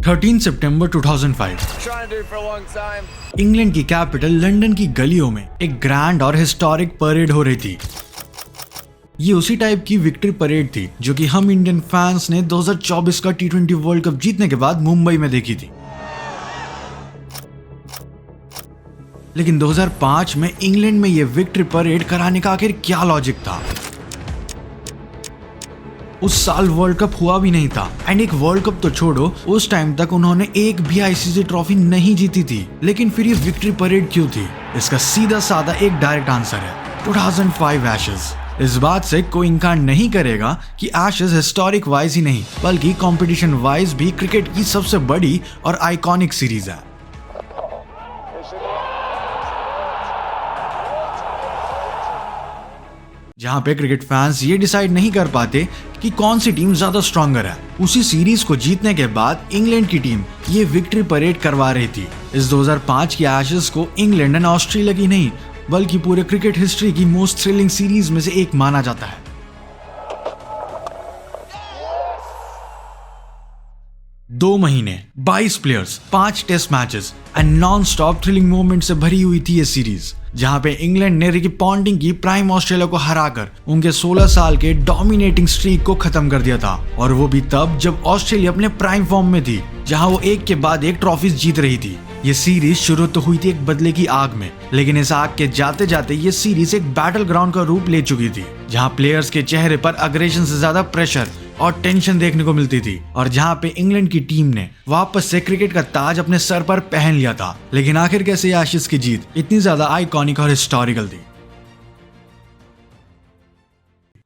13 सितंबर 2005 England की capital London की गलियों में एक ग्रैंड और हिस्टोरिक परेड हो रही थी। ये उसी टाइप की विक्ट्री परेड थी जो कि हम इंडियन फैंस ने 2024 का T20 वर्ल्ड कप जीतने के बाद मुंबई में देखी थी। लेकिन 2005 में इंग्लैंड में ये विक्ट्री परेड कराने का आखिर क्या लॉजिक था? उस साल वर्ल्ड कप हुआ भी नहीं था एंड एक वर्ल्ड कप तो छोड़ो, उस टाइम तक उन्होंने एक भी आईसीसी ट्रॉफी नहीं जीती थी। लेकिन फिर ये विक्ट्री परेड क्यों थी? इसका सीधा साधा एक डायरेक्ट आंसर है 2005 एशेज। इस बात से कोई इनकार नहीं करेगा कि एशेज हिस्टोरिक वाइज ही नहीं बल्कि कंपटीशन वाइज भी क्रिकेट की सबसे बड़ी और आइकॉनिक सीरीज है। जहां पे क्रिकेट फैंस ये डिसाइड नहीं कर पाते कि कौन सी टीम ज्यादा स्ट्रॉन्गर है। उसी सीरीज को जीतने के बाद इंग्लैंड की टीम ये विक्ट्री परेड करवा रही थी। इस 2005 की एशेज को इंग्लैंड एंड ऑस्ट्रेलिया की नहीं बल्कि पूरे क्रिकेट हिस्ट्री की मोस्ट थ्रिलिंग सीरीज में से एक माना जाता है। 2 महीने, 22 players, 5 test matches and non stop thrilling moment से भरी हुई थी ये सीरीज, जहां पे इंग्लैंड ने रिकी पॉन्टिंग की प्राइम ऑस्ट्रेलिया को हराकर उनके 16 साल के डोमिनेटिंग स्ट्रीक को खत्म कर दिया था। और वो भी तब जब ऑस्ट्रेलिया अपने प्राइम फॉर्म में थी, जहां वो एक के बाद एक ट्रॉफीज जीत रही थी। ये सीरीज शुरू तो हुई थी एक बदले की आग में, लेकिन इस आग के जाते जाते ये सीरीज एक बैटल ग्राउंड का रूप ले चुकी थी, जहां प्लेयर्स के चेहरे पर अग्रेशन से ज्यादा प्रेशर और टेंशन देखने को मिलती थी, और जहां पे इंग्लैंड की टीम ने वापस से क्रिकेट का ताज अपने सर पर पहन लिया था। लेकिन आखिर कैसे ये एशेज की जीत इतनी ज्यादा आइकॉनिक और हिस्टोरिकल थी?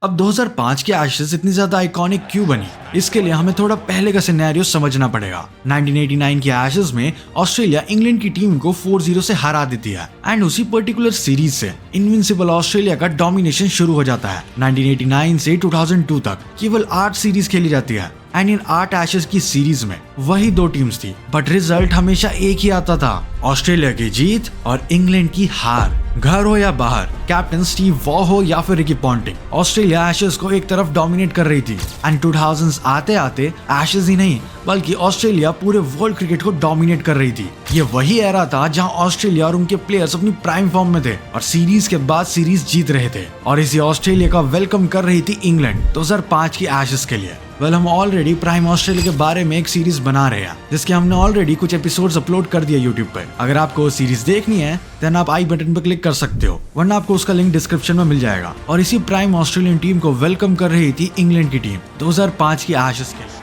अब 2005 की एशेज इतनी ज्यादा आइकॉनिक क्यों बनी? इसके लिए हमें थोड़ा पहले का सिनेरियो समझना पड़ेगा। 1989 की एशेज में ऑस्ट्रेलिया इंग्लैंड की टीम को 4-0 से हरा देती है एंड उसी पर्टिकुलर सीरीज से इनविंसिबल ऑस्ट्रेलिया का डोमिनेशन शुरू हो जाता है। 1989 से 2002 तक केवल 8 सीरीज खेली जाती है एंड इन 8 एशेज की सीरीज में वही 2 टीम्स थी, बट रिजल्ट हमेशा एक ही आता था, ऑस्ट्रेलिया की जीत और इंग्लैंड की हार। घर हो या बाहर, कैप्टन स्टीव वॉ हो या फिर रिकी पॉन्टिंग, ऑस्ट्रेलिया एशेज को एक तरफ डोमिनेट कर रही थी एंड 2000s आते आते एशेज ही नहीं बल्कि ऑस्ट्रेलिया पूरे वर्ल्ड क्रिकेट को डोमिनेट कर रही थी। ये वही एरा था जहां ऑस्ट्रेलिया और उनके प्लेयर्स अपनी प्राइम फॉर्म में थे और सीरीज के बाद सीरीज जीत रहे थे, और इसी ऑस्ट्रेलिया का वेलकम कर रही थी इंग्लैंड 2005 की एशेज के लिए। हम ऑलरेडी प्राइम ऑस्ट्रेलिया के बारे में एक सीरीज बना रहे हैं, जिसके हमने ऑलरेडी कुछ एपिसोड्स अपलोड कर दिया यूट्यूब पर। अगर आपको वो सीरीज देखनी है देन आप आई बटन पर क्लिक कर सकते हो, वरना आपको उसका लिंक डिस्क्रिप्शन में मिल जाएगा। और इसी प्राइम ऑस्ट्रेलियन टीम को वेलकम कर रही थी इंग्लैंड की टीम 2005 की एशेज के लिए।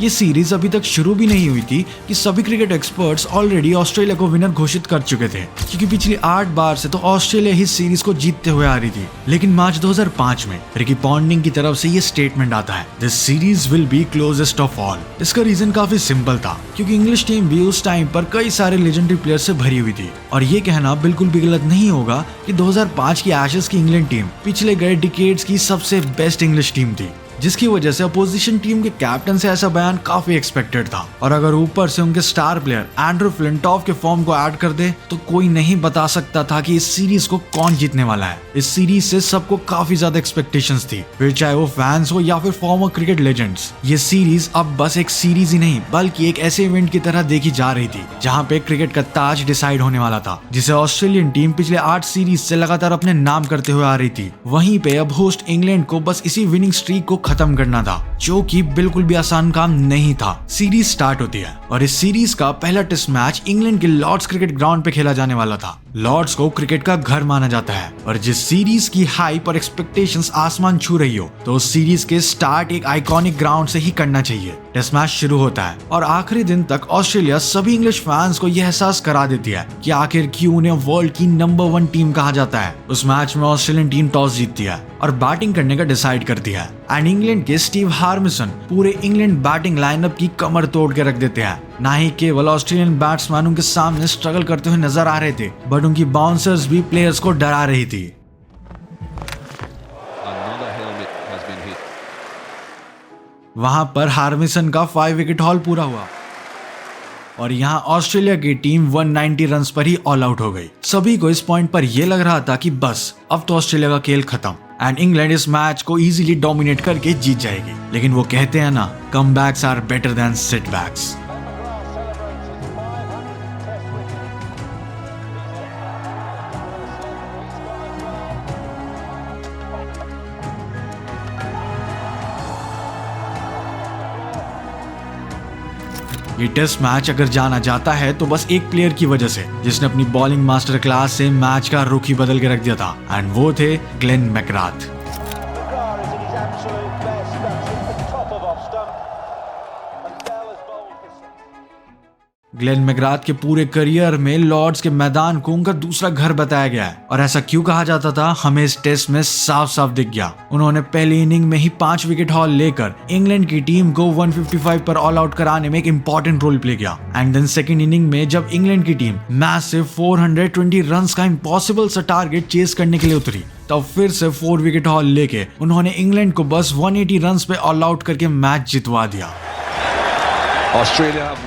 ये सीरीज अभी तक शुरू भी नहीं हुई थी कि सभी क्रिकेट एक्सपर्ट्स ऑलरेडी ऑस्ट्रेलिया को विनर घोषित कर चुके थे, क्योंकि पिछली 8 बार से तो ऑस्ट्रेलिया ही सीरीज को जीतते हुए आ रही थी। लेकिन मार्च 2005 में रिकी पॉन्टिंग की तरफ से ये स्टेटमेंट आता है, this series will be closest of all. इसका रीजन काफी सिंपल था, क्योंकि इंग्लिश टीम भी उस टाइम पर कई सारे लेजेंडरी प्लेयर से भरी हुई थी, और ये कहना बिल्कुल भी गलत नहीं होगा कि 2005 की एशेज की इंग्लैंड टीम पिछले गए डिकेड्स की सबसे बेस्ट इंग्लिश टीम थी, जिसकी वजह से अपोजिशन टीम के कैप्टन से ऐसा बयान काफी एक्सपेक्टेड था। और अगर ऊपर से उनके स्टार प्लेयर एंड्रू फ्लिंटॉफ के फॉर्म को ऐड कर दे तो कोई नहीं बता सकता था कि इस सीरीज को कौन जीतने वाला है। इस सीरीज से सबको काफी ज्यादा एक्सपेक्टेशंस थी, फिर चाहे वो फैंस हो या फिर फॉर्मर क्रिकेट लेजेंड्स। ये सीरीज अब बस एक सीरीज ही नहीं बल्कि एक ऐसे इवेंट की तरह देखी जा रही थी जहाँ पे क्रिकेट का ताज डिसाइड होने वाला था, जिसे ऑस्ट्रेलियन टीम पिछले 8 सीरीज से लगातार अपने नाम करते हुए आ रही थी। वहीं पे अब होस्ट इंग्लैंड को बस इसी विनिंग स्ट्रीक को खत्म करना था, जो कि बिल्कुल भी आसान काम नहीं था। सीरीज स्टार्ट होती है और इस सीरीज का पहला टेस्ट मैच इंग्लैंड के लॉर्ड्स क्रिकेट ग्राउंड पे खेला जाने वाला था। लॉर्ड्स को क्रिकेट का घर माना जाता है, और जिस सीरीज की हाइप और एक्सपेक्टेशंस आसमान छू रही हो तो उस सीरीज के स्टार्ट एक आइकॉनिक ग्राउंड से ही करना चाहिए। टेस्ट मैच शुरू होता है और आखिरी दिन तक ऑस्ट्रेलिया सभी इंग्लिश फैंस को यह एहसास करा देती है कि आखिर क्यों उन्हें वर्ल्ड की नंबर 1 टीम कहा जाता है। उस मैच में ऑस्ट्रेलियन टीम टॉस जीतती है और बैटिंग करने का डिसाइड करती है, एंड इंग्लैंड के स्टीव हार्मिसन पूरे इंग्लैंड बैटिंग लाइनअप की कमर तोड़ के रख देते हैं। ना ही केवल ऑस्ट्रेलियन बैट्समैन उनके सामने स्ट्रगल करते हुए नजर आ रहे थे, बट उनकी बाउंसर्स भी प्लेयर्स को डरा रही थी। वहां पर हार्मिसन का 5 विकेट हॉल पूरा हुआ और यहाँ ऑस्ट्रेलिया की टीम 190 रन्स पर ही ऑल आउट हो गई। सभी को इस पॉइंट पर यह लग रहा था कि बस अब तो ऑस्ट्रेलिया का खेल खत्म। एंड इंग्लैंड इस मैच को इजीली डोमिनेट करके जीत जाएगी। लेकिन वो कहते हैं ना, comebacks are better than setbacks. ये टेस्ट मैच अगर जाना जाता है तो बस एक प्लेयर की वजह से, जिसने अपनी बॉलिंग मास्टर क्लास से मैच का रुख ही बदल के रख दिया था, एंड वो थे ग्लेन मैकग्राथ। ग्लेन मैकग्राथ के पूरे करियर में लॉर्ड्स के मैदान को उनका दूसरा घर बताया गया है, और ऐसा क्यों कहा जाता था हमें इस टेस्ट में साफ साफ दिख गया। उन्होंने पहली इनिंग में ही 5 विकेट हॉल लेकर इंग्लैंड की टीम को 155 पर ऑल आउट कराने में एक इंपॉर्टेंट रोल प्ले किया। एंड देन सेकंड इनिंग में जब इंग्लैंड की टीम मैसिव 420 रन्स का इम्पॉसिबल सा टारगेट चेस करने के लिए उतरी, तब फिर से 4 विकेट हॉल लेके उन्होंने इंग्लैंड को बस 180 रन्स पे ऑल आउट करके मैच जितवा दिया।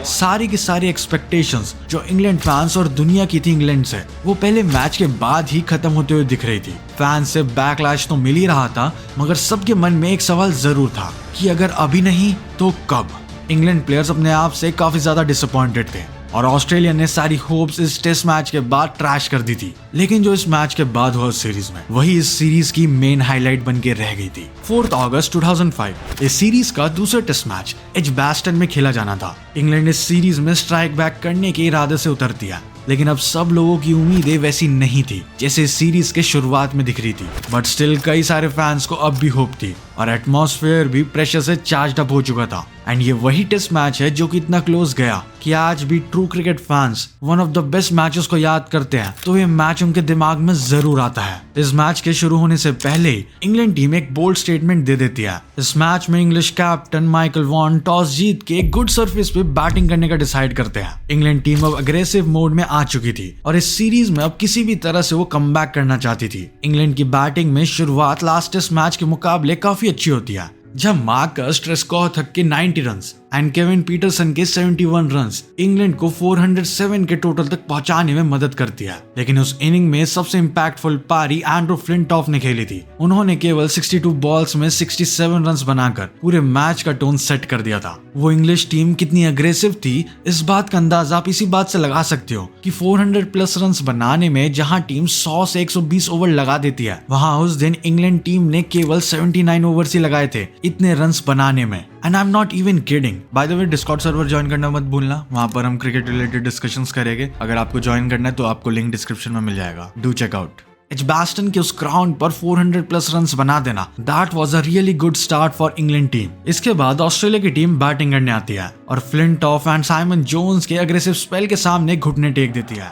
सारी की सारी एक्सपेक्टेशंस जो इंग्लैंड फैंस और दुनिया की थी इंग्लैंड से, वो पहले मैच के बाद ही खत्म होते हुए दिख रही थी। फैंस से बैकलैश तो मिल ही रहा था, मगर सबके मन में एक सवाल जरूर था कि अगर अभी नहीं तो कब। इंग्लैंड प्लेयर्स अपने आप से काफी ज्यादा डिसअपॉइंटेड थे, और ऑस्ट्रेलिया ने सारी होप्स इस टेस्ट मैच के बाद ट्रैश कर दी थी। लेकिन जो इस मैच के बाद हुआ सीरीज में, वही इस सीरीज की मेन हाईलाइट बन के रह गई थी। 4 अगस्त 2005 इस सीरीज का दूसरा टेस्ट मैच एजबास्टन में खेला जाना था। इंग्लैंड इस सीरीज में स्ट्राइक बैक करने के इरादे से उतर दिया, लेकिन अब सब लोगों की उम्मीदें वैसी नहीं थी जैसे इस सीरीज के शुरुआत में दिख रही थी। बट स्टिल कई सारे फैंस को अब भी होप थी, और एटमॉस्फेयर भी प्रेशर से चार्ज अप हो चुका था। एंड ये वही टेस्ट मैच है जो कि इतना क्लोज गया कि आज भी true cricket fans one of the best matches को याद करते हैं तो ये मैच उनके दिमाग में जरूर आता है। इस मैच के शुरू होने से पहले इंग्लैंड टीम एक बोल्ड स्टेटमेंट दे देती है। इस मैच में English captain Michael Vaughan toss जीत के गुड सरफेस पे बैटिंग करने का डिसाइड करते हैं। इंग्लैंड टीम अब अग्रेसिव मोड में आ चुकी थी, और इस सीरीज में अब किसी भी तरह से वो कमबैक करना चाहती थी। इंग्लैंड की बैटिंग में शुरुआत लास्ट टेस्ट मैच के मुकाबले काफी अच्छी होती है, जब मार्कस ट्रेस्कॉथ के 90 रन्स एंड केविन पीटरसन के 71 रन्स इंग्लैंड को 407 के टोटल तक पहुंचाने में मदद करती है। लेकिन उस इनिंग में सबसे इंपैक्टफुल पारी एंड्रू फ्लिंटॉफ ने खेली थी। उन्होंने केवल 62 बॉल्स में 67 रन्स बनाकर पूरे मैच का टोन सेट कर दिया था। वो इंग्लिश टीम कितनी अग्रेसिव थी, इस बात का अंदाजा आप इसी बात से लगा सकते हो कि 400 प्लस रन्स बनाने में जहां टीम 100 से 120 ओवर लगा देती है, वहां उस दिन इंग्लैंड टीम ने केवल 79 ओवर्स ही लगाए थे इतने रन्स बनाने में। And I am not even kidding. By the way, Discord server join करना मत भूलना, वहां पर हम क्रिकेट रिलेटेड डिस्कशंस करेंगे। अगर आपको ज्वाइन करना है तो आपको लिंक डिस्क्रिप्शन में मिल जाएगा, डू चेक आउट। एजबास्टन के उस ग्राउंड पर 400 प्लस रन्स बना देना, that was a really good start for England team. इसके बाद ऑस्ट्रेलिया की टीम बैटिंग करने आती है, और फ्लिंटॉफ एंड साइमन जोन्स के अग्रेसिव स्पेल के सामने घुटने टेक देती है।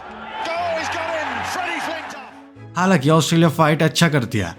हालांकि ऑस्ट्रेलिया फाइट अच्छा करती है,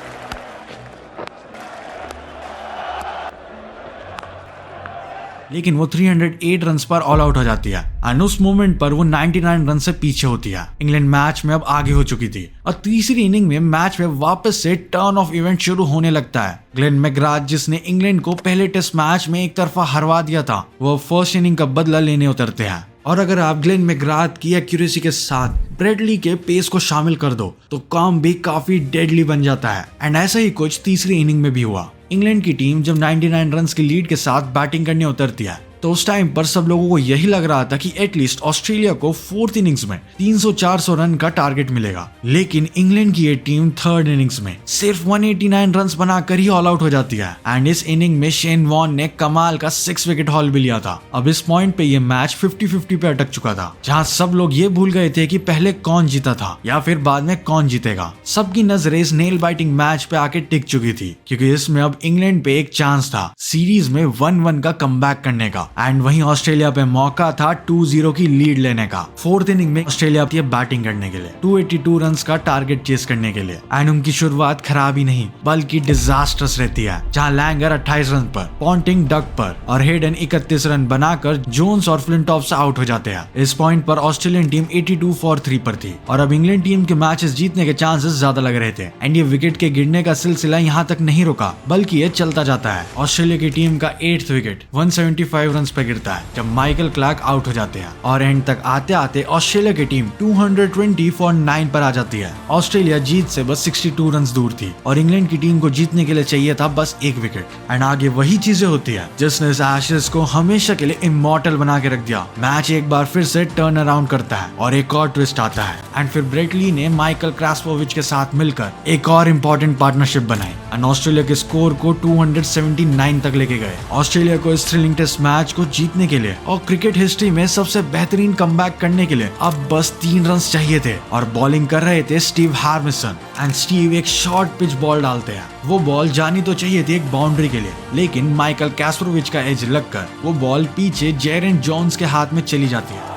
लेकिन वो 308 रन्स पर ऑल आउट हो जाती है, एंड उस मोमेंट पर वो 99 रन से पीछे होती है। इंग्लैंड मैच में अब आगे हो चुकी थी, और तीसरी इनिंग में मैच में वापस से टर्न ऑफ इवेंट शुरू होने लगता है। ग्लेन मैकग्राथ, जिसने इंग्लैंड को पहले टेस्ट मैच में एक तरफा हरवा दिया था, वो फर्स्ट इनिंग का बदला लेने उतरते हैं। और अगर आप ग्लेन मैकग्राथ की एक्यूरेसी के साथ ब्रेडली के पेस को शामिल कर दो तो काम भी काफी डेडली बन जाता है। एंड ऐसा ही कुछ तीसरी इनिंग में भी हुआ। इंग्लैंड की टीम जब 99 रन्स की लीड के साथ बैटिंग करने उतरती है, तो उस टाइम पर सब लोगों को यही लग रहा था कि एटलीस्ट ऑस्ट्रेलिया को फोर्थ इनिंग्स में 300-400 रन का टारगेट मिलेगा। लेकिन इंग्लैंड की ये टीम थर्ड इनिंग्स में सिर्फ 189 रन्स बनाकर ही ऑल आउट हो जाती है। एंड इस इनिंग में शेन वॉन ने कमाल का 6 विकेट हॉल भी लिया था। अब इस पॉइंट पे ये मैच 50-50 पे अटक चुका था, जहां सब लोग ये भूल गए थे कि पहले कौन जीता था या फिर बाद में कौन जीतेगा। सबकी नजरें इस नेल बाइटिंग मैच पे आके टिक चुकी थी, क्योंकि इसमें अब इंग्लैंड पे एक चांस था सीरीज में 1-1 का कमबैक करने का, एंड वहीं ऑस्ट्रेलिया पे मौका था 2-0 की लीड लेने का। फोर्थ इनिंग में ऑस्ट्रेलिया आती है बैटिंग करने के लिए 282 रन्स का टारगेट चेस करने के लिए, एंड उनकी शुरुआत खराब ही नहीं बल्कि डिजास्टर्स रहती है, जहां लैंगर 28 रन पर, पॉन्टिंग डक पर और हेडन 31 रन बनाकर जोन्स और फ्लिंटॉफ से आउट हो जाते हैं। इस पॉइंट पर ऑस्ट्रेलियन टीम 82 फॉर 3 पर थी, और अब इंग्लैंड टीम के मैचेस जीतने के चांसेस ज्यादा लग रहे थे। एंड ये विकेट के गिरने का सिलसिला यहाँ तक नहीं रुका, बल्कि ये चलता जाता है। ऑस्ट्रेलिया की टीम का 8th विकेट 175 रन पे गिरता है जब माइकल क्लार्क आउट हो जाते हैं और एंड तक आते आते ऑस्ट्रेलिया की टीम 220 फॉर 9 पर आ जाती है। ऑस्ट्रेलिया जीत से बस 62 रन दूर थी और इंग्लैंड की टीम को जीतने के लिए चाहिए था बस 1 विकेट। एंड आगे वही चीजें होती है जिसने इस एशेज को हमेशा के लिए इमॉर्टल बना के रख दिया। मैच एक बार फिर से टर्न अराउंड करता है और एक और ट्विस्ट आता है एंड फिर ब्रेट ली ने माइकल क्रास्पोविच के साथ मिलकर एक और इम्पोर्टेंट पार्टनरशिप बनाई एंड ऑस्ट्रेलिया के स्कोर को 279 तक लेके गए। ऑस्ट्रेलिया को इस थ्रिलिंग टेस्ट मैच को जीतने के लिए और क्रिकेट हिस्ट्री में सबसे बेहतरीन कमबैक करने के लिए अब बस 3 रन चाहिए थे और बॉलिंग कर रहे थे स्टीव हार्मिसन एंड स्टीव एक शॉर्ट पिच बॉल डालते हैं। वो बॉल जानी तो चाहिए थी एक बाउंड्री के लिए, लेकिन माइकल कैस्परोविच का एज लगकर वो बॉल पीछे जेरन जोन्स के हाथ में चली जाती है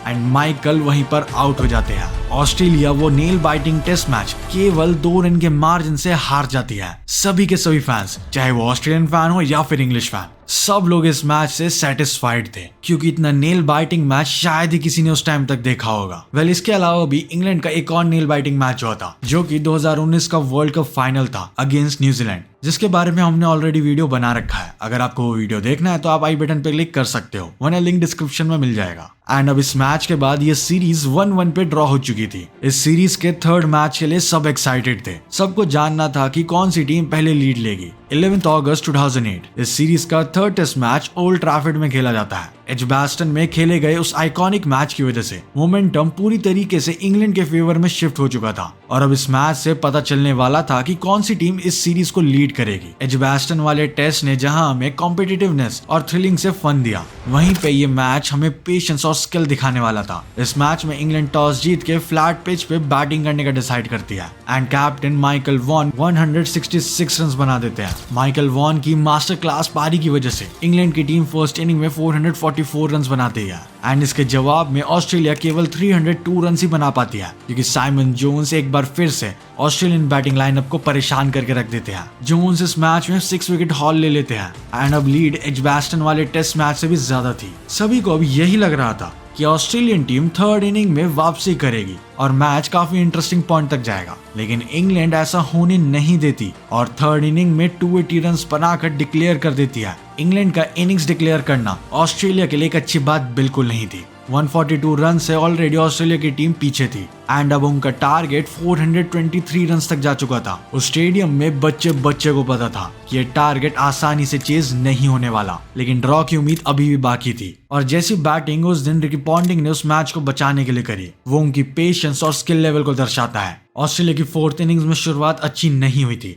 एंड माइकल वहीं पर आउट हो जाते हैं। ऑस्ट्रेलिया वो नेल बाइटिंग टेस्ट मैच केवल 2 रन के मार्जिन से हार जाती है। सभी के सभी फैंस, चाहे वो ऑस्ट्रेलियन फैन हो या फिर इंग्लिश फैन, सब लोग इस मैच से सेटिस्फाइड थे क्योंकि इतना नेल बाइटिंग मैच शायद ही किसी ने उस टाइम तक देखा होगा। वेल, इसके अलावा भी इंग्लैंड का एक और नेल बाइटिंग मैच हुआ था जो कि 2019 का वर्ल्ड कप फाइनल था अगेंस्ट न्यूजीलैंड, जिसके बारे में हमने ऑलरेडी वीडियो बना रखा है। अगर आपको वो वीडियो देखना है तो आप आई बटन पे क्लिक कर सकते हो, वरना लिंक डिस्क्रिप्शन में मिल जाएगा। एंड अब इस मैच के बाद ये सीरीज 1-1 पे ड्रॉ हो चुकी थी। इस सीरीज के थर्ड मैच के लिए सब एक्साइटेड थे। सबको जानना था कि कौन सी टीम पहले लीड लेगी। 11 अगस्त 2008 इस सीरीज का third test match Old Trafford में खेला जाता है। एजबास्टन में खेले गए उस आइकॉनिक मैच की वजह से मोमेंटम पूरी तरीके से इंग्लैंड के फेवर में शिफ्ट हो चुका था और अब इस मैच से पता चलने वाला था कि कौन सी टीम इस सीरीज को लीड करेगी। एजबास्टन वाले टेस्ट ने जहां हमें कॉम्पिटिटिवनेस और थ्रिलिंग से फन दिया, वहीं पे ये मैच हमें पेशेंस और स्किल दिखाने वाला था। इस मैच में इंग्लैंड टॉस जीत के फ्लैट पिच पे बैटिंग करने का डिसाइड करती है and captain Michael von 166 run बना देते हैं। माइकल वॉन की मास्टर क्लास पारी की वजह से इंग्लैंड की टीम फर्स्ट इनिंग में 444 रन बनाती है एंड इसके जवाब में ऑस्ट्रेलिया केवल 302 रन ही बना पाती है क्योंकि साइमन जोन्स एक बार फिर से ऑस्ट्रेलियन बैटिंग लाइनअप को परेशान करके रख देते हैं। जोन्स इस मैच में 6 विकेट हॉल ले लेते हैं एंड अब लीड एजबास्टन वाले टेस्ट मैच से भी ज्यादा थी। सभी को अब यही लग रहा था कि ऑस्ट्रेलियन टीम थर्ड इनिंग में वापसी करेगी और मैच काफी इंटरेस्टिंग पॉइंट तक जाएगा, लेकिन इंग्लैंड ऐसा होने नहीं देती और थर्ड इनिंग में 280 रन बनाकर डिक्लेयर कर देती है। इंग्लैंड का इनिंग्स डिक्लेयर करना ऑस्ट्रेलिया के लिए एक अच्छी बात बिल्कुल नहीं थी। 142 रन से ऑलरेडी ऑस्ट्रेलिया की टीम पीछे थी एंड अब उनका टारगेट 423 रन तक जा चुका था। उस स्टेडियम में बच्चे को पता था कि ये टारगेट आसानी से चेज नहीं होने वाला, लेकिन ड्रॉ की उम्मीद अभी भी बाकी थी। और जैसी बैटिंग उस दिन रिकी पॉन्टिंग ने उस मैच को बचाने के लिए करी, वो उनकी पेशेंस और स्किल लेवल को दर्शाता है। ऑस्ट्रेलिया की फोर्थ इनिंग्स में शुरुआत अच्छी नहीं हुई थी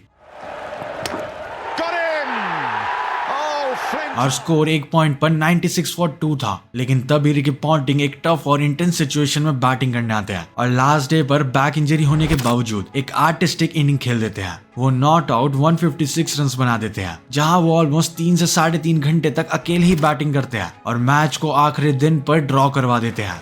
और स्कोर 1 पॉइंट पर 96 फॉर 2 था, लेकिन तभी रिकी पॉन्टिंग एक टफ और इंटेंस सिचुएशन में बैटिंग करने आते हैं और लास्ट डे पर बैक इंजरी होने के बावजूद एक आर्टिस्टिक इनिंग खेल देते हैं। वो नॉट आउट 156 रन बना देते हैं, जहां वो ऑलमोस्ट 3 से 3.5 घंटे तक अकेले ही बैटिंग करते हैं और मैच को आखिरी दिन पर ड्रॉ करवा देते हैं।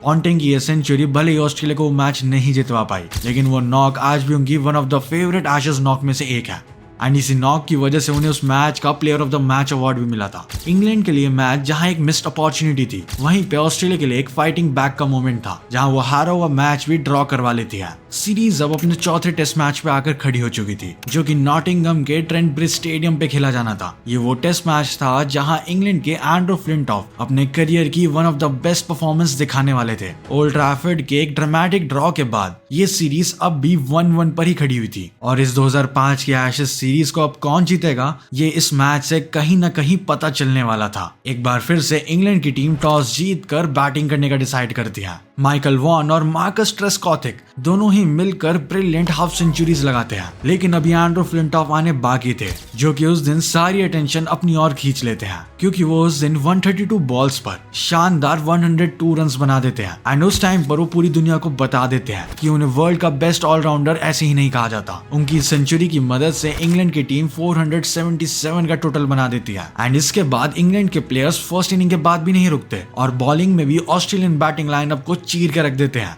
पॉन्टिंग की ये सेंचुरी भले ही ऑस्ट्रेलिया को मैच नहीं जितवा पाई, लेकिन वो नॉक आज भी उनकी one of the favourite Ashes knock में से एक है एंड इसी नॉक की वजह से उन्हें उस मैच का player of the match award भी मिला था। इंग्लैंड के लिए मैच जहां एक मिस्ड अपॉर्चुनिटी थी, वहीं पे ऑस्ट्रेलिया के लिए एक फाइटिंग बैक का मोमेंट था जहां वो हारा हुआ मैच भी ड्रॉ करवा लेती है। सीरीज अब अपने चौथे टेस्ट मैच पे आकर खड़ी हो चुकी थी, जो कि नॉटिंघम के ट्रेंट ब्रिज स्टेडियम पे खेला जाना था। ये वो टेस्ट मैच था जहां इंग्लैंड के एंड्रू फ्लिंटॉफ अपने करियर की one of the best performance दिखाने वाले थे। ओल्ड ट्रैफर्ड के एक ड्रामेटिक ड्रॉ के बाद ये सीरीज अब भी 1-1 पर ही खड़ी हुई थी और इस 2005 की एशेज सीरीज को अब कौन जीतेगा, ये इस मैच से कहीं ना कहीं पता चलने वाला था। एक बार फिर से इंग्लैंड की टीम टॉस जीतकर बैटिंग करने का डिसाइड करती है। माइकल वॉन और मार्कस ट्रेस्कॉथिक दोनों ही मिलकर ब्रिलियंट हाफ सेंचुरीज लगाते हैं, लेकिन अभी एंड्रू फ्लिंटॉफ आने बाकी थे, जो कि उस दिन सारी अटेंशन अपनी ओर खींच लेते हैं क्योंकि वो उस दिन 132 बॉल्स पर शानदार 102 रन बना देते हैं एंड उस टाइम पर वो पूरी दुनिया को बता देते हैं कि उन्हें वर्ल्ड का बेस्ट ऑलराउंडर ऐसे ही नहीं कहा जाता। उनकी सेंचुरी की मदद से इंग्लैंड की टीम 477 का टोटल बना देती है एंड इसके बाद इंग्लैंड के प्लेयर्स फर्स्ट इनिंग के बाद भी नहीं रुकते और बॉलिंग में भी ऑस्ट्रेलियन बैटिंग लाइनअप को चीर के रख देते हैं।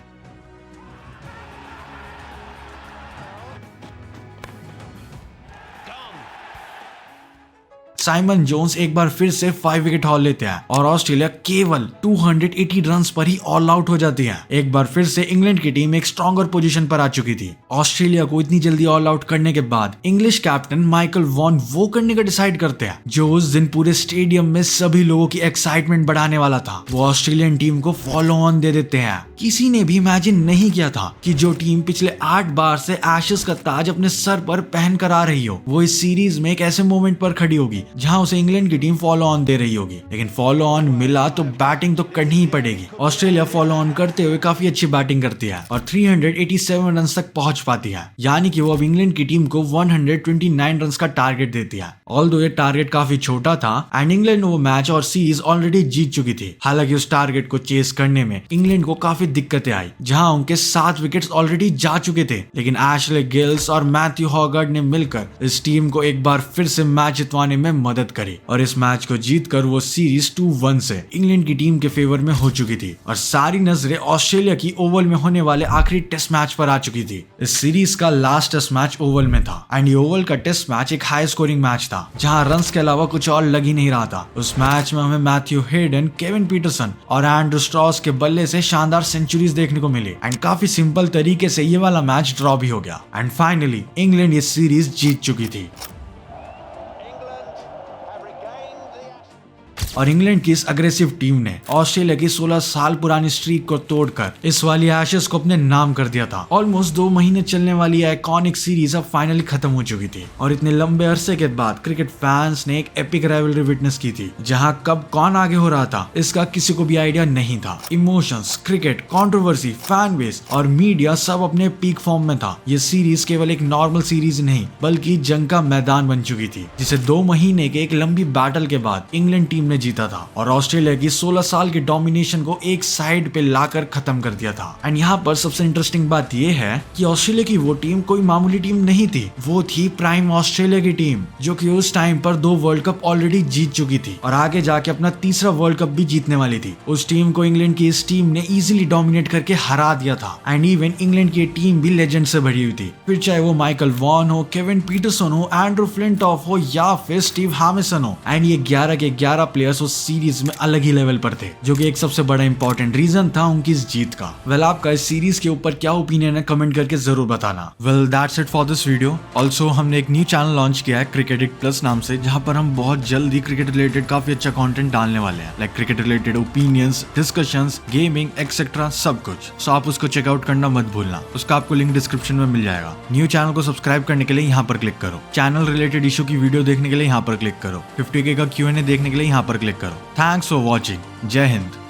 साइमन जोन्स एक बार फिर से 5 विकेट हाल लेते हैं और ऑस्ट्रेलिया केवल 280 रन पर ही ऑल आउट हो जाती है। एक बार फिर से इंग्लैंड की टीम एक स्ट्रॉन्गर पोजीशन पर आ चुकी थी। ऑस्ट्रेलिया को इतनी जल्दी ऑल आउट करने के बाद इंग्लिश कैप्टन माइकल वॉन वो करने का डिसाइड करते हैं जो उस दिन पूरे स्टेडियम में सभी लोगों की एक्साइटमेंट बढ़ाने वाला था। वो ऑस्ट्रेलियन टीम को फॉलो ऑन दे देते हैं। किसी ने भी इमेजिन नहीं किया था कि जो टीम पिछले 8 बार से एशेस का ताज अपने सर पर पहन कर आ रही हो, वो इस सीरीज में एक ऐसे मोमेंट पर खड़ी होगी जहां उसे इंग्लैंड की टीम फॉलो ऑन दे रही होगी। लेकिन फॉलो ऑन मिला तो बैटिंग तो करनी ही पड़ेगी। ऑस्ट्रेलिया फॉलो ऑन करते हुए काफी अच्छी बैटिंग करती है और 387 रन तक पहुंच पाती है, यानी कि वो अब इंग्लैंड की टीम को 129 रन का टारगेट देती है। ऑल्दो ये टारगेट काफी छोटा था एंड इंग्लैंड वो मैच और सीरीज ऑलरेडी जीत चुकी थी। हालांकि उस टारगेट को चेस करने में इंग्लैंड को काफी दिक्कतें आई, जहां उनके 7 विकेट्स ऑलरेडी जा चुके थे। लेकिन एशले गिल्स और मैथ्यू हॉगार्ड ने मिलकर इस टीम को एक बार फिर से मैच जितवाने में मदद करी और इस मैच को जीतकर वो सीरीज 2-1 से इंग्लैंड की टीम के फेवर में हो चुकी थी और सारी नजरें ऑस्ट्रेलिया की ओवल में होने वाले आखिरी टेस्ट मैच पर आ चुकी थी। इस सीरीज का लास्ट टेस्ट मैच ओवल में था एंड ये ओवल का टेस्ट मैच एक हाई स्कोरिंग मैच था जहां रन्स के अलावा कुछ और लग ही नहीं रहा था। उस मैच में हमें मैथ्यू हेडन, केविन पीटरसन और एंड्रू स्ट्रॉस के बल्ले से शानदार सेंचुरीज देखने को मिली एंड काफी सिंपल तरीके से ये वाला मैच ड्रॉ भी हो गया एंड फाइनली इंग्लैंड ये सीरीज जीत चुकी थी। और इंग्लैंड की इस अग्रेसिव टीम ने ऑस्ट्रेलिया की 16 साल पुरानी स्ट्रीक को तोड़कर इस वाली एशेस को अपने नाम कर दिया था। ऑलमोस्ट 2 महीने चलने वाली आइकॉनिक सीरीज अब फाइनली खत्म हो चुकी थी और इतने लंबे अरसे के बाद क्रिकेट फैंस ने एक एपिक राइवलरी विटनेस की थी जहां कब कौन आगे हो रहा था इसका किसी को भी आइडिया नहीं था। Emotions, cricket, controversy, fan base और मीडिया सब अपने पीक फॉर्म में था। ये सीरीज केवल एक नॉर्मल सीरीज नहीं बल्कि जंग का मैदान बन चुकी थी जिसे 2 महीने के एक लंबी बैटल के बाद इंग्लैंड टीम ने जीता था और ऑस्ट्रेलिया की 16 साल के डोमिनेशन को एक साइड पे लाकर खत्म कर दिया था। एंड यहाँ पर सबसे इंटरेस्टिंग बात यह है कि ऑस्ट्रेलिया की वो टीम कोई मामूली टीम नहीं थी, वो थी प्राइम ऑस्ट्रेलिया की टीम जो कि उस टाइम पर 2 वर्ल्ड कप ऑलरेडी जीत चुकी थी और आगे जाके अपना तीसरा वर्ल्ड कप भी जीतने वाली थी। उस टीम को इंग्लैंड की इस टीम ने इजीली डोमिनेट करके हरा दिया था एंड इवन इंग्लैंड की टीम भी लेजेंड से भरी हुई थी। फिर चाहे वो माइकल वॉन हो, केविन पीटरसन हो, एंड्रू फ्लिंटॉफ हो या फिर स्टीव हैमिसन हो एंड ये 11 के 11 प्लेयर्स उस सीरीज में अलग ही लेवल पर थे जो कि एक सबसे बड़ा इंपॉर्टेंट रीजन था उनकी इस जीत का। वेल आपका इस सीरीज के ऊपर क्या ओपिनियन है कमेंट करके जरूर बताना। Well that's it for this video. Also हमने एक न्यू चैनल लॉन्च किया है क्रिकेटिक प्लस नाम से, जहां पर हम बहुत जल्दी क्रिकेट रिलेटेड काफी अच्छा कंटेंट डालने वाले हैं, like cricket related opinions, discussions, gaming etcetera सब कुछ। सो आप उसको चेकआउट करना मत भूलना, उसका आपको लिंक डिस्क्रिप्शन में मिल जाएगा। न्यू चैनल को सब्सक्राइब करने के लिए यहाँ पर क्लिक करो, चैनल रिलेटेड इशू की वीडियो देखने के लिए यहाँ पर क्लिक करो, 50K का Q&A देखने के लिए यहाँ पर क्लिक करो। Thanks for watching. जय हिंद।